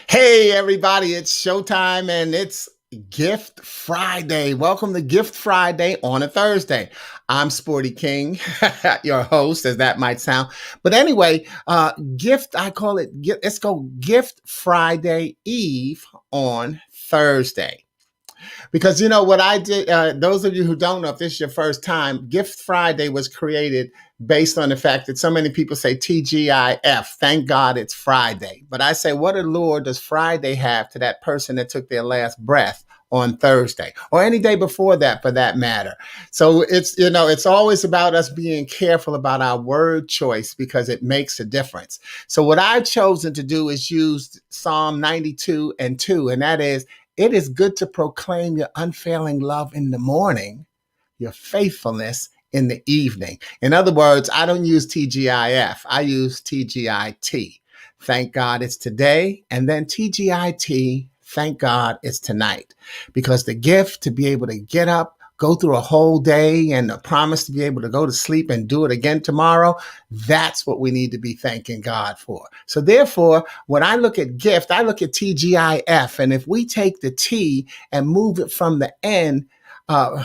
Hey, everybody, it's showtime and it's Gift Friday. Welcome to Gift Friday on a Thursday. I'm Sporty King, your host, as that might sound. But anyway, I call it, let's go Gift Friday Eve on Thursday. Because you know what I did, those of you who don't know, if this is your first time, Gift Friday was created based on the fact that so many people say TGIF, thank God it's Friday. But I say, what allure does Friday have to that person that took their last breath on Thursday or any day before that for that matter? So it's always about us being careful about our word choice because it makes a difference. So what I've chosen to do is use Psalm 92 and 2, and that is, it is good to proclaim your unfailing love in the morning, your faithfulness in the evening. In other words, I don't use TGIF, I use TGIT. Thank God it's today. And then TGIT, thank God it's tonight. Because the gift to be able to get up, go through a whole day, and the promise to be able to go to sleep and do it again tomorrow, that's what we need to be thanking God for. So therefore, when I look at gift, I look at TGIF. And if we take the T and move it from the end,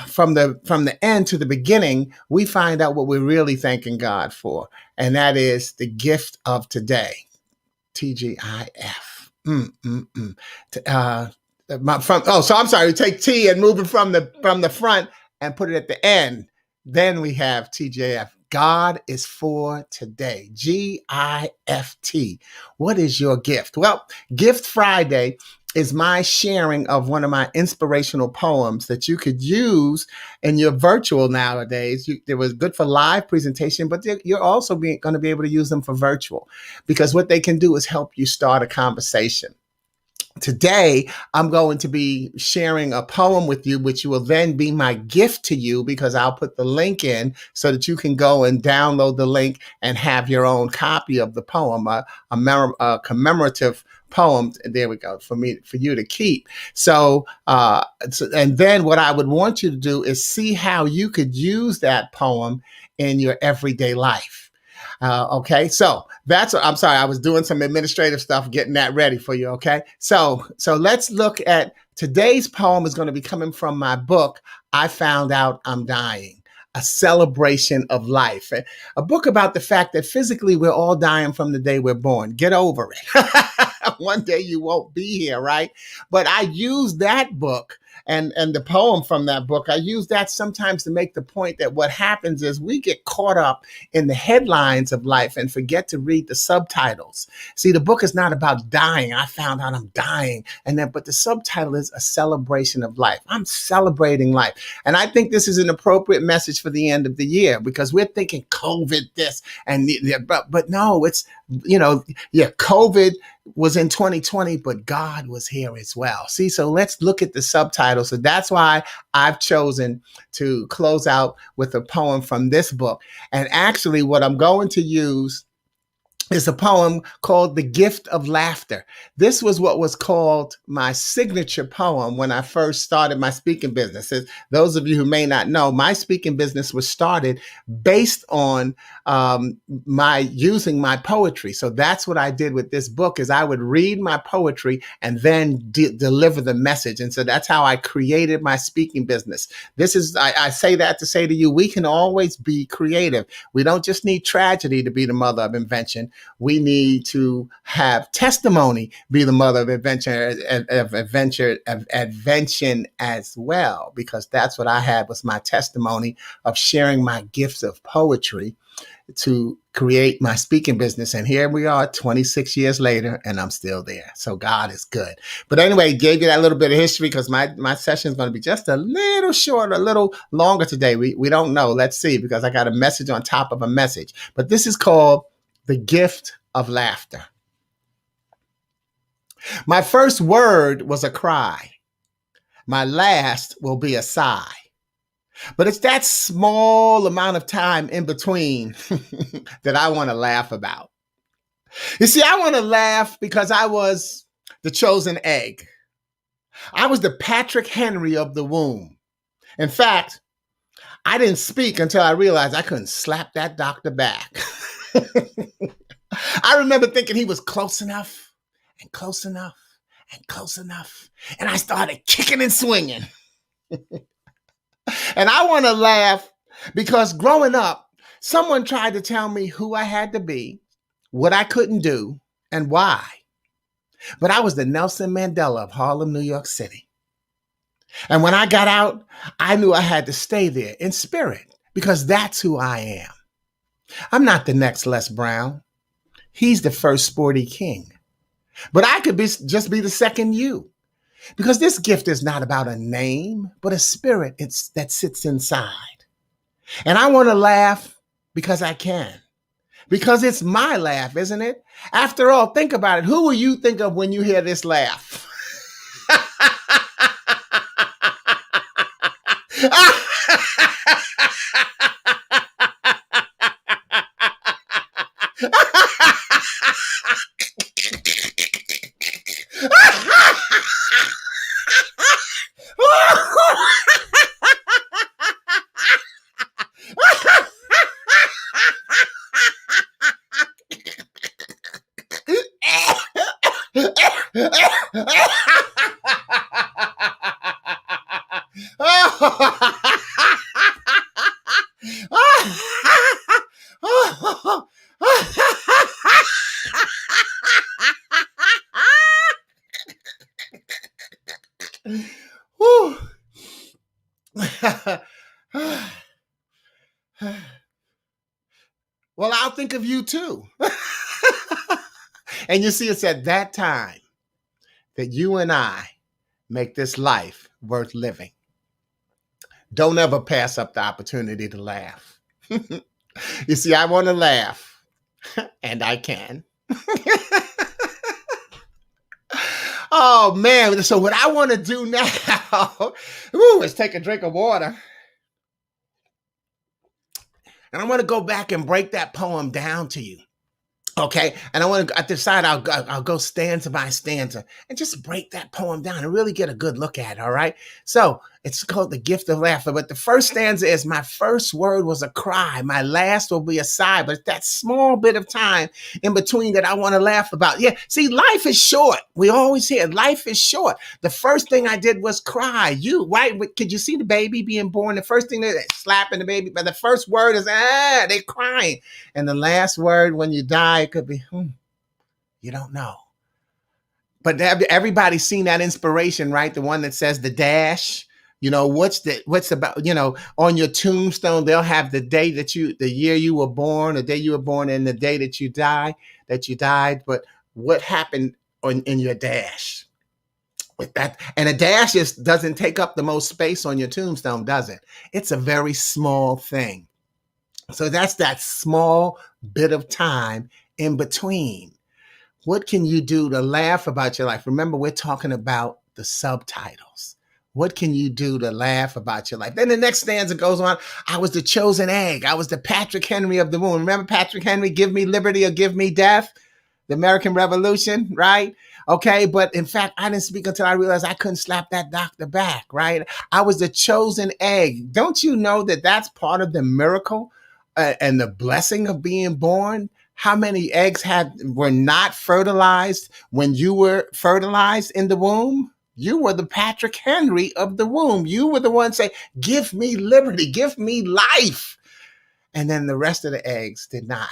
from the end to the beginning, we find out what we're really thanking God for, and that is the gift of today. TGIF. So I'm sorry. We take T and move it from the front and put it at the end. Then we have TJF. God is for today. GIFT. What is your gift? Well, Gift Friday is my sharing of one of my inspirational poems that you could use in your virtual nowadays. It was good for live presentation, but you're also going to be able to use them for virtual because what they can do is help you start a conversation. Today, I'm going to be sharing a poem with you, which will then be my gift to you because I'll put the link in so that you can go and download the link and have your own copy of the poem, a commemorative poem. There we go, for you to keep. And then what I would want you to do is see how you could use that poem in your everyday life. Okay, so I'm sorry, I was doing some administrative stuff, getting that ready for you. Okay, so let's look at today's poem. Is going to be coming from my book, I Found Out I'm Dying, a celebration of life, a book about the fact that physically we're all dying from the day we're born. Get over it. One day you won't be here, right? But I use that book and the poem from that book. I use that sometimes to make the point that what happens is we get caught up in the headlines of life and forget to read the subtitles. See, the book is not about dying. I found out I'm dying. But the subtitle is a celebration of life. I'm celebrating life. And I think this is an appropriate message for the end of the year because we're thinking COVID this but no, it's, COVID was in 2020, but God was here as well. See, so let's look at the subtitle. So that's why I've chosen to close out with a poem from this book. And actually, what I'm going to use is a poem called The Gift of Laughter. This was what was called my signature poem when I first started my speaking business. Those of you who may not know, my speaking business was started based on my using my poetry. So that's what I did with this book is I would read my poetry and then deliver the message. And so that's how I created my speaking business. I say that to say to you, we can always be creative. We don't just need tragedy to be the mother of invention. We need to have testimony be the mother of invention as well, because that's what I had was my testimony of sharing my gifts of poetry to create my speaking business. And here we are 26 years later, and I'm still there. So God is good. But anyway, gave you that little bit of history because my session is going to be just a little short, a little longer today. We don't know. Let's see, because I got a message on top of a message. But this is called The Gift of Laughter. My first word was a cry. My last will be a sigh. But it's that small amount of time in between that I want to laugh about. You see, I want to laugh because I was the chosen egg. I was the Patrick Henry of the womb. In fact, I didn't speak until I realized I couldn't slap that doctor back. I remember thinking he was close enough and close enough and close enough. And I started kicking and swinging. And I want to laugh because growing up, someone tried to tell me who I had to be, what I couldn't do, and why. But I was the Nelson Mandela of Harlem, New York City. And when I got out, I knew I had to stay there in spirit because that's who I am. I'm not the next Les Brown. He's the first sporty king. But I could just be the second you because this gift is not about a name, but a spirit that sits inside. And I want to laugh because I can. Because it's my laugh, isn't it? After all, think about it. Who will you think of when you hear this laugh? Well, I'll think of you too. And you see, it's at that time that you and I make this life worth living. Don't ever pass up the opportunity to laugh. You see, I want to laugh, and I can. Oh, man. So what I want to do now is take a drink of water. And I want to go back and break that poem down to you. Okay. And I want to, at the side, I'll go stanza by stanza and just break that poem down and really get a good look at it. All right. So it's called The Gift of Laughter. But the first stanza is my first word was a cry. My last will be a sigh. But that small bit of time in between that I want to laugh about. Yeah. See, life is short. We always hear life is short. The first thing I did was cry. You, right? Could you see the baby being born? The first thing they're slapping the baby. But the first word is, they're crying. And the last word when you die, it could be, you don't know. But everybody's seen that inspiration, right? The one that says the dash. You know, what's about, on your tombstone, they'll have the day the year you were born, the day you were born, and the day that you died. But what happened in your dash? With that, and a dash doesn't take up the most space on your tombstone, does it? It's a very small thing. So that's that small bit of time in between. What can you do to laugh about your life? Remember, we're talking about the subtitles. What can you do to laugh about your life? Then the next stanza goes on. I was the chosen egg. I was the Patrick Henry of the womb. Remember Patrick Henry, give me liberty or give me death? The American Revolution, right? Okay, but in fact, I didn't speak until I realized I couldn't slap that doctor back, right? I was the chosen egg. Don't you know that that's part of the miracle and the blessing of being born? How many eggs were not fertilized when you were fertilized in the womb? You were the Patrick Henry of the womb. You were the one saying, give me liberty, give me life. And then the rest of the eggs did not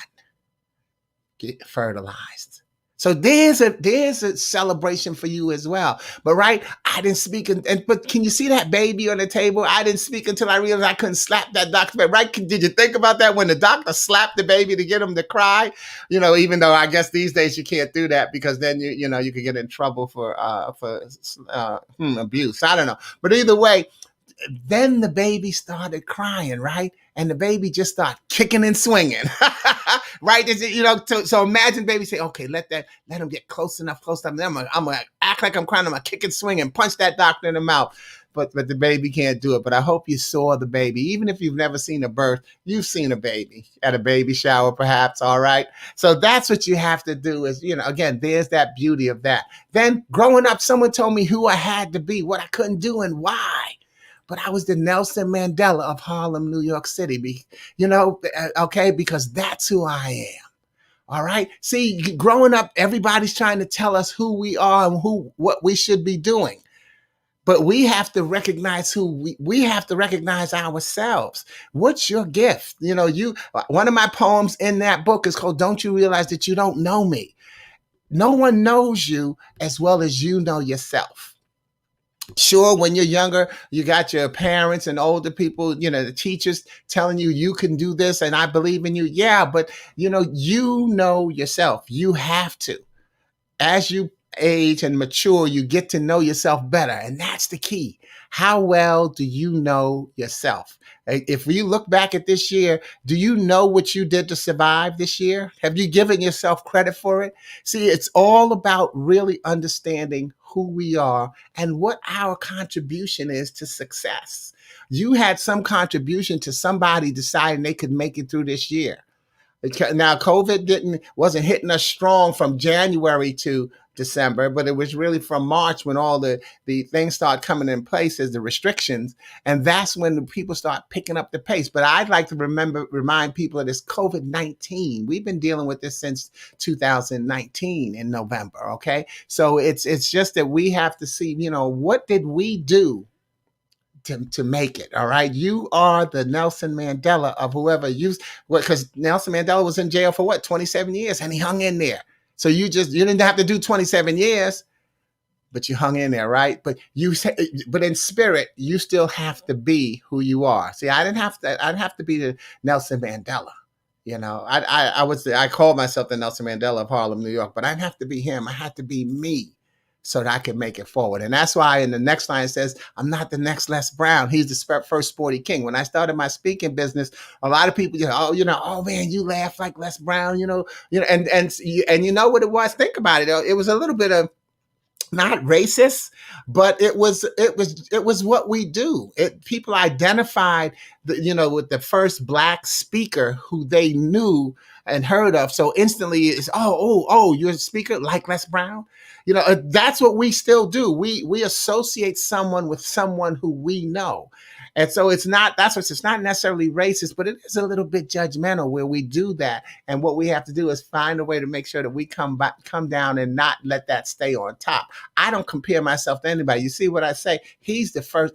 get fertilized. So there's a celebration for you as well. But right, I didn't speak, but can you see that baby on the table? I didn't speak until I realized I couldn't slap that doctor. Right? Did you think about that when the doctor slapped the baby to get him to cry? Even though I guess these days you can't do that because then you could get in trouble for abuse. I don't know, but either way. Then the baby started crying, right? And the baby just started kicking and swinging, right? So imagine baby say, okay, let him get close enough. Then I'm gonna act like I'm crying. I'm gonna kick and swing and punch that doctor in the mouth. But the baby can't do it. But I hope you saw the baby. Even if you've never seen a birth, you've seen a baby at a baby shower, perhaps. All right. So that's what you have to do is, again, there's that beauty of that. Then growing up, someone told me who I had to be, what I couldn't do and why. But I was the Nelson Mandela of Harlem, New York City, okay, because that's who I am. All right. See, growing up, everybody's trying to tell us who we are and what we should be doing. But we have to recognize we have to recognize ourselves. What's your gift? One of my poems in that book is called Don't You Realize That You Don't Know Me? No one knows you as well as you know yourself. Sure, when you're younger, you got your parents and older people, the teachers telling you you can do this and I believe in you. Yeah, but you know yourself. You have to. As you age and mature, you get to know yourself better. And that's the key. How well do you know yourself? If you look back at this year, do you know what you did to survive this year? Have you given yourself credit for it? See, it's all about really understanding who we are and what our contribution is to success. You had some contribution to somebody deciding they could make it through this year. Now, COVID wasn't hitting us strong from January to December, but it was really from March when all the things start coming in place as the restrictions, and that's when the people start picking up the pace. But I'd like to remind people of this COVID-19. We've been dealing with this since 2019 in November. Okay, so it's just that we have to see, what did we do to make it. All right. You are the Nelson Mandela of whoever you, because Nelson Mandela was in jail for what, 27 years, and he hung in there. So you didn't have to do 27 years, but you hung in there, right? But in spirit, you still have to be who you are. See, I'd have to be the Nelson Mandela. I called myself the Nelson Mandela of Harlem, New York, but I didn't have to be him. I had to be me so that I could make it forward. And that's why in the next line it says, I'm not the next Les Brown. He's the first sporty king. When I started my speaking business, a lot of people, oh man, you laugh like Les Brown, and you know what it was? Think about it. It was a little bit of, not racist, but it was what we do. People identified with the first black speaker who they knew and heard of. So instantly it's, oh, you're a speaker like Les Brown. That's what we still do. We associate someone with someone who we know. And so it's not necessarily racist, but it is a little bit judgmental where we do that. And what we have to do is find a way to make sure that we come down and not let that stay on top. I don't compare myself to anybody. You see what I say?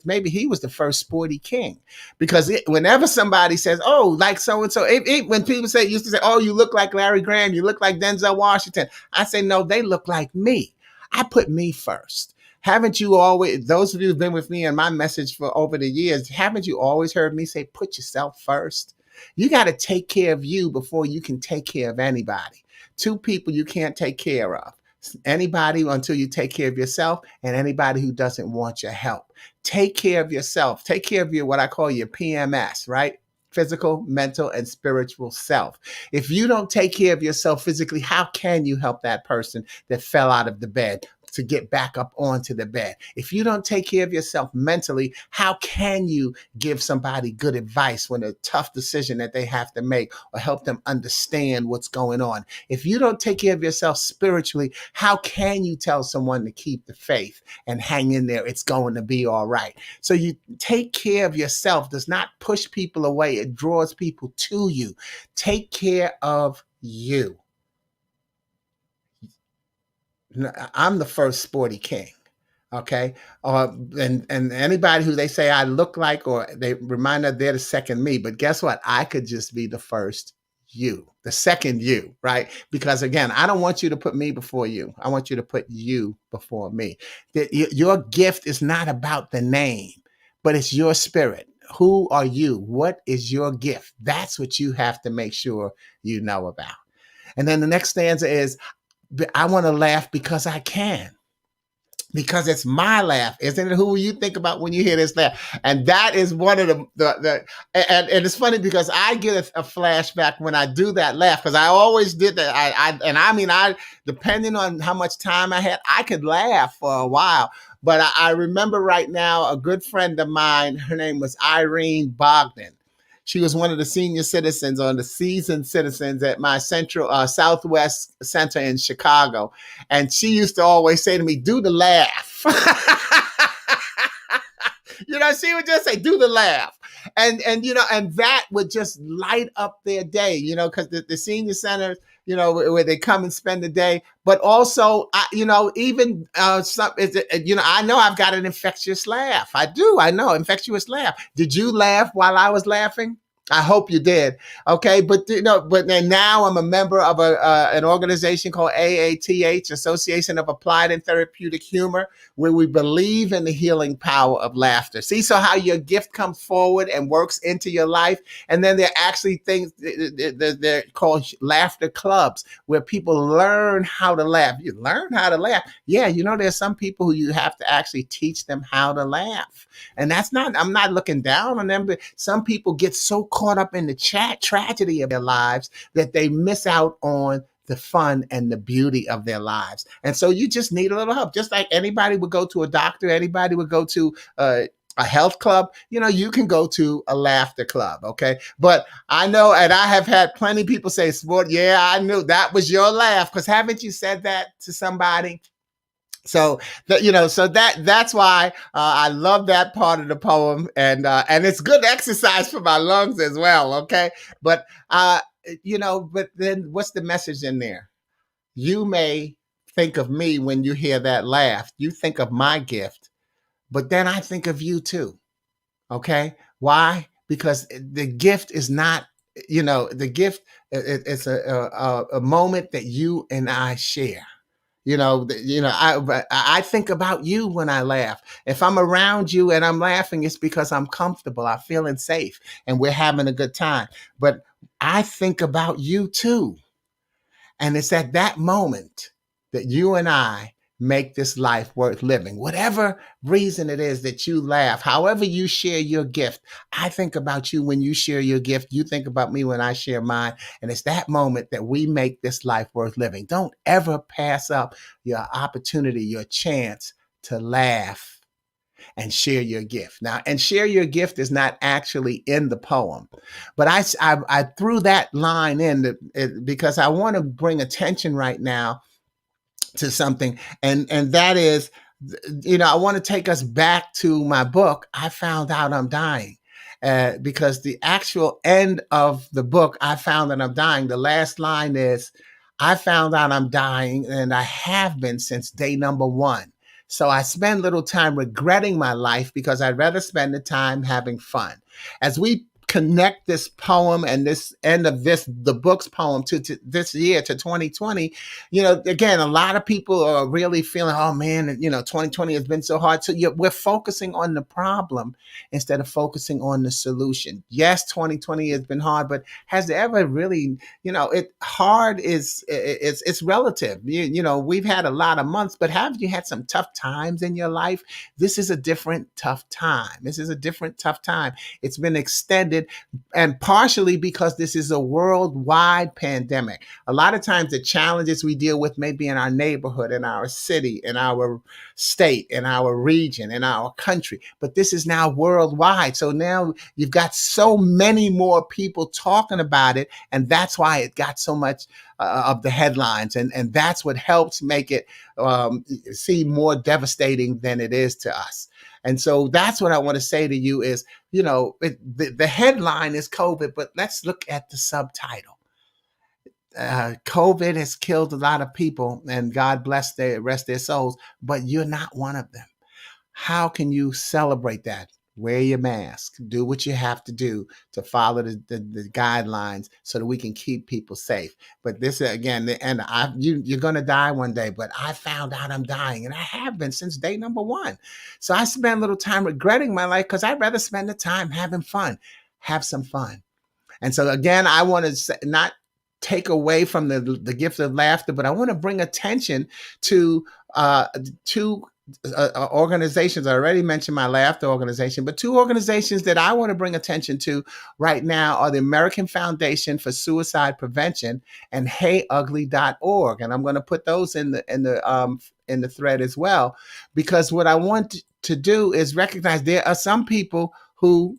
Maybe he was the first sporty king, because whenever somebody says, oh, like so-and-so, when people used to say, oh, you look like Larry Graham, you look like Denzel Washington, I say, no, they look like me. I put me first. Haven't you always, those of you who've been with me and my message for over the years, haven't you always heard me say, put yourself first? You got to take care of you before you can take care of anybody. Two people you can't take care of. Anybody until you take care of yourself, and anybody who doesn't want your help. Take care of yourself. Take care of what I call your PMS, right? Physical, mental, and spiritual self. If you don't take care of yourself physically, how can you help that person that fell out of the bed to get back up onto the bed? If you don't take care of yourself mentally, how can you give somebody good advice when a tough decision that they have to make, or help them understand what's going on? If you don't take care of yourself spiritually, how can you tell someone to keep the faith and hang in there? It's going to be all right. So you take care of yourself does not push people away. It draws people to you. Take care of you. I'm the first sporty king. Okay. And anybody who they say I look like, or they remind us they're the second me. But guess what? I could just be the first you, the second you, right? Because again, I don't want you to put me before you. I want you to put you before me. Your gift is not about the name, but it's your spirit. Who are you? What is your gift? That's what you have to make sure you know about. And then the next stanza is, I want to laugh because I can. Because it's my laugh, isn't it? Who you think about when you hear this laugh? And that is one of and it's funny because I get a flashback when I do that laugh, because I always did that. I depending on how much time I had, I could laugh for a while. But I remember right now a good friend of mine, her name was Irene Bogdan. She was one of the senior citizens, or the seasoned citizens, at my Southwest Center in Chicago. And she used to always say to me, do the laugh. She would just say, do the laugh. and and that would just light up their day, because the senior centers, where they come and spend the day. But also, even some, I know I've got an infectious laugh. I do. I know, infectious laugh. Did you laugh while I was laughing? I hope you did. Okay, but but then now I'm a member of an organization called AATH, Association of Applied and Therapeutic Humor, where we believe in the healing power of laughter. See, so how your gift comes forward and works into your life, and then there are actually things they're called laughter clubs, where people learn how to laugh. You learn how to laugh. Yeah, there's some people who you have to actually teach them how to laugh, and I'm not looking down on them, but some people get so caught up in the tragedy of their lives that they miss out on the fun and the beauty of their lives. And so you just need a little help. Just like anybody would go to a doctor, anybody would go to a health club, you can go to a laughter club. Okay. But I know, and I have had plenty of people say, "Sport, yeah, I knew that was your laugh." Because haven't you said that to somebody? So that's why I love that part of the poem, and it's good exercise for my lungs as well. Okay, but but then what's the message in there? You may think of me when you hear that laugh. You think of my gift, but then I think of you too. Okay, why? Because the gift is not, the gift. It's a moment that you and I share. I think about you when I laugh. If I'm around you and I'm laughing, it's because I'm comfortable. I'm feeling safe and we're having a good time. But I think about you too. And it's at that moment that you and I make this life worth living. Whatever reason it is that you laugh, however you share your gift, I think about you when you share your gift. You think about me when I share mine. And it's that moment that we make this life worth living. Don't ever pass up your opportunity, your chance to laugh and share your gift. Now, and share your gift is not actually in the poem, but I threw that line in because I want to bring attention right now to something, and that is, I want to take us back to my book. I found out I'm dying. Because the actual end of the book, I found that I'm dying. The last line is, I found out I'm dying, and I have been since day number one. So I spend little time regretting my life because I'd rather spend the time having fun. As we connect this poem and this end of the book's poem to this year, to 2020, again, a lot of people are really feeling, oh man, 2020 has been so hard. So we're focusing on the problem instead of focusing on the solution. Yes, 2020 has been hard, but has there ever really, hard it's relative. We've had a lot of months, but have you had some tough times in your life? This is a different tough time. This is a different tough time. It's been extended, and partially because this is a worldwide pandemic. A lot of times the challenges we deal with may be in our neighborhood, in our city, in our state, in our region, in our country, but this is now worldwide. So now you've got so many more people talking about it, and that's why it got so much of the headlines, and that's what helps make it seem more devastating than it is to us. And so that's what I want to say to you is, the headline is COVID, but let's look at the subtitle. COVID has killed a lot of people, and God bless rest their souls, but you're not one of them. How can you celebrate that? Wear your mask, do what you have to do to follow the guidelines so that we can keep people safe. But this again, and you're going to die one day, but I found out I'm dying, and I have been since day number one. So I spend a little time regretting my life because I'd rather spend the time having fun. Have some fun. And so again, I want to not take away from the gift of laughter, but I want to bring attention to two organizations. I already mentioned my laughter organization, but two organizations that I want to bring attention to right now are the American Foundation for Suicide Prevention and HeyUgly.org. And I'm going to put those in the thread as well, because what I want to do is recognize there are some people who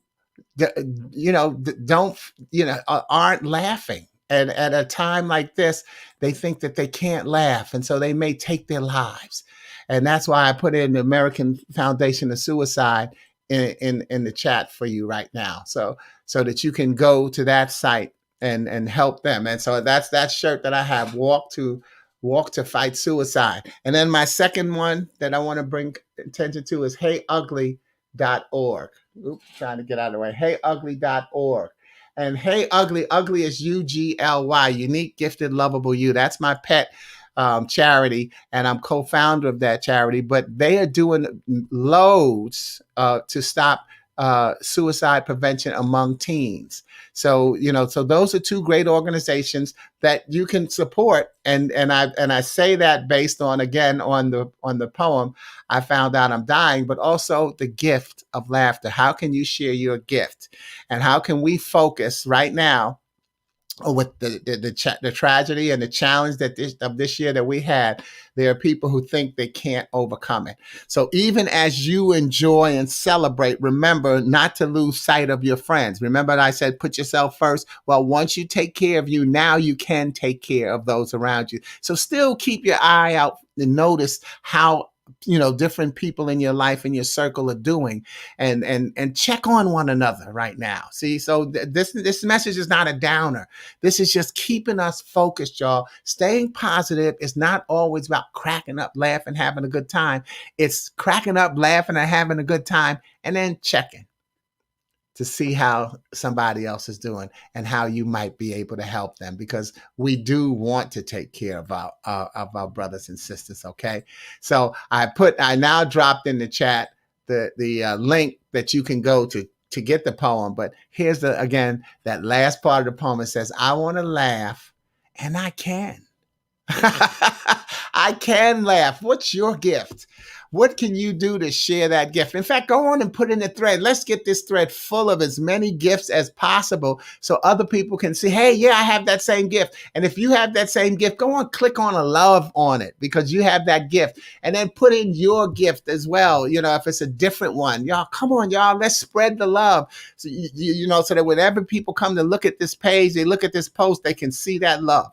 don't, aren't laughing. And at a time like this, they think that they can't laugh. And so they may take their lives. And that's why I put in the American Foundation of Suicide in the chat for you right now, so that you can go to that site and help them. And so that's that shirt that I have, walk to fight suicide. And then my second one that I want to bring attention to is heyugly.org. Oops, trying to get out of the way. Heyugly.org. And Hey Ugly, ugly is UGLY, unique, gifted, lovable you. That's my pet charity, and I'm co-founder of that charity. But they are doing loads to stop suicide prevention among teens. So so those are two great organizations that you can support. And I say that based on, again, on the poem, I found out I'm dying, but also the gift of laughter. How can you share your gift, and how can we focus right now with the tragedy and the challenge that this year that we had? There are people who think they can't overcome it. So even as you enjoy and celebrate, remember not to lose sight of your friends. Remember that I said put yourself first. Well, once you take care of you, now you can take care of those around you. So still keep your eye out and notice how different people in your life and your circle are doing, and check on one another right now. See, so this message is not a downer. This is just keeping us focused, y'all. Staying positive is not always about cracking up, laughing, having a good time. It's cracking up, laughing, and having a good time, and then checking to see how somebody else is doing and how you might be able to help them, because we do want to take care of our brothers and sisters. Okay, so I now dropped in the chat the link that you can go to get the poem. But here's again that last part of the poem. It says, I want to laugh, and I can. I can laugh. What's your gift? What can you do to share that gift? In fact, go on and put in a thread. Let's get this thread full of as many gifts as possible so other people can see, hey, yeah, I have that same gift. And if you have that same gift, go on, click on a love on it because you have that gift. And then put in your gift as well. If it's a different one, y'all, come on, y'all, let's spread the love. So, so that whenever people come to look at this page, they look at this post, they can see that love.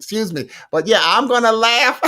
Excuse me. But yeah, I'm going to laugh.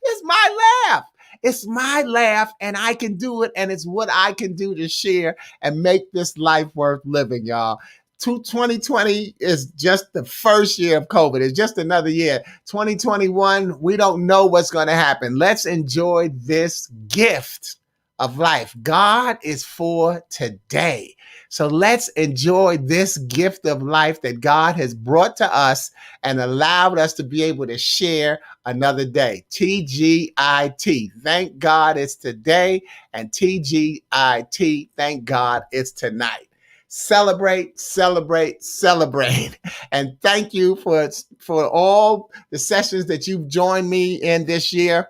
It's my laugh. It's my laugh, and I can do it, and it's what I can do to share and make this life worth living, y'all. 2020 is just the first year of COVID. It's just another year. 2021, we don't know what's going to happen. Let's enjoy this gift of life. God is for today. So let's enjoy this gift of life that God has brought to us and allowed us to be able to share another day. TGIT. Thank God it's today. And TGIT. Thank God it's tonight. Celebrate, celebrate, celebrate. And thank you for all the sessions that you've joined me in this year.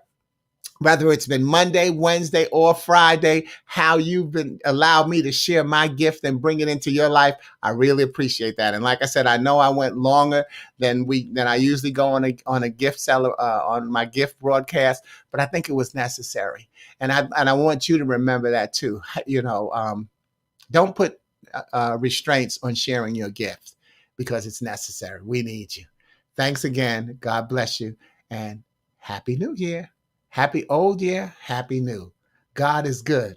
Whether it's been Monday, Wednesday, or Friday, how you've been allowed me to share my gift and bring it into your life, I really appreciate that. And like I said, I know I went longer than I usually go on a gift seller on my gift broadcast, but I think it was necessary. And I want you to remember that too. Don't put restraints on sharing your gift because it's necessary. We need you. Thanks again. God bless you, and Happy New Year. Happy old year, happy new. God is good,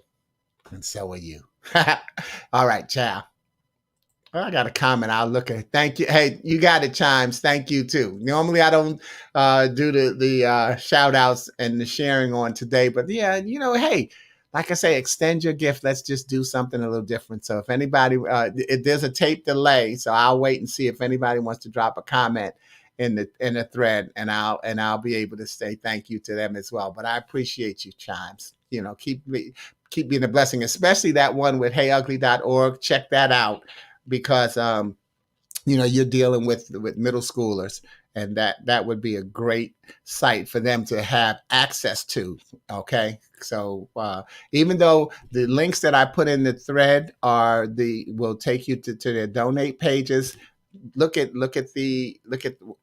and so are you. All right, ciao. Oh, I got a comment. I'll look at it. Thank you. Hey, you got it, Chimes. Thank you, too. Normally, I don't do the shout outs and the sharing on today. But yeah, hey, like I say, extend your gift. Let's just do something a little different. So if anybody, there's a tape delay, so I'll wait and see if anybody wants to drop a comment in the thread, and I'll be able to say thank you to them as well. But I appreciate you, Chimes. Keep being a blessing, especially that one with heyugly.org. Check that out because you're dealing with middle schoolers, and that would be a great site for them to have access to. Okay, so even though the links that I put in the thread will take you to their donate pages, look at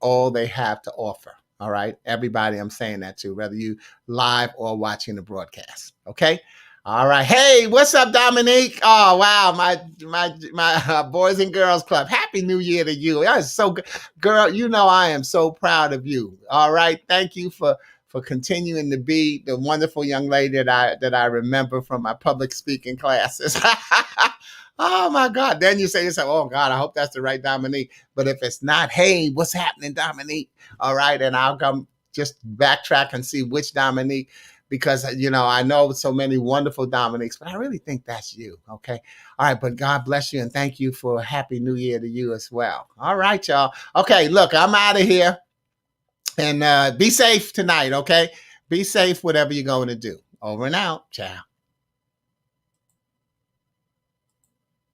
all they have to offer. All right, everybody, I'm saying that too, whether you live or watching the broadcast. Okay. All right. Hey, what's up, Dominique? Oh, wow. My Boys and Girls Club. Happy New Year to you. That is so good. Girl, you know I am so proud of you. All right. Thank you for continuing to be the wonderful young lady that I remember from my public speaking classes. Oh my God. Then you say to yourself, oh God, I hope that's the right Dominique. But if it's not, hey, what's happening, Dominique? All right. And I'll come just backtrack and see which Dominique, because I know so many wonderful Dominiques, but I really think that's you. Okay. All right. But God bless you and thank you for a happy new year to you as well. All right, y'all. Okay, look, I'm out of here. And be safe tonight, okay? Be safe, whatever you're going to do. Over and out. Ciao.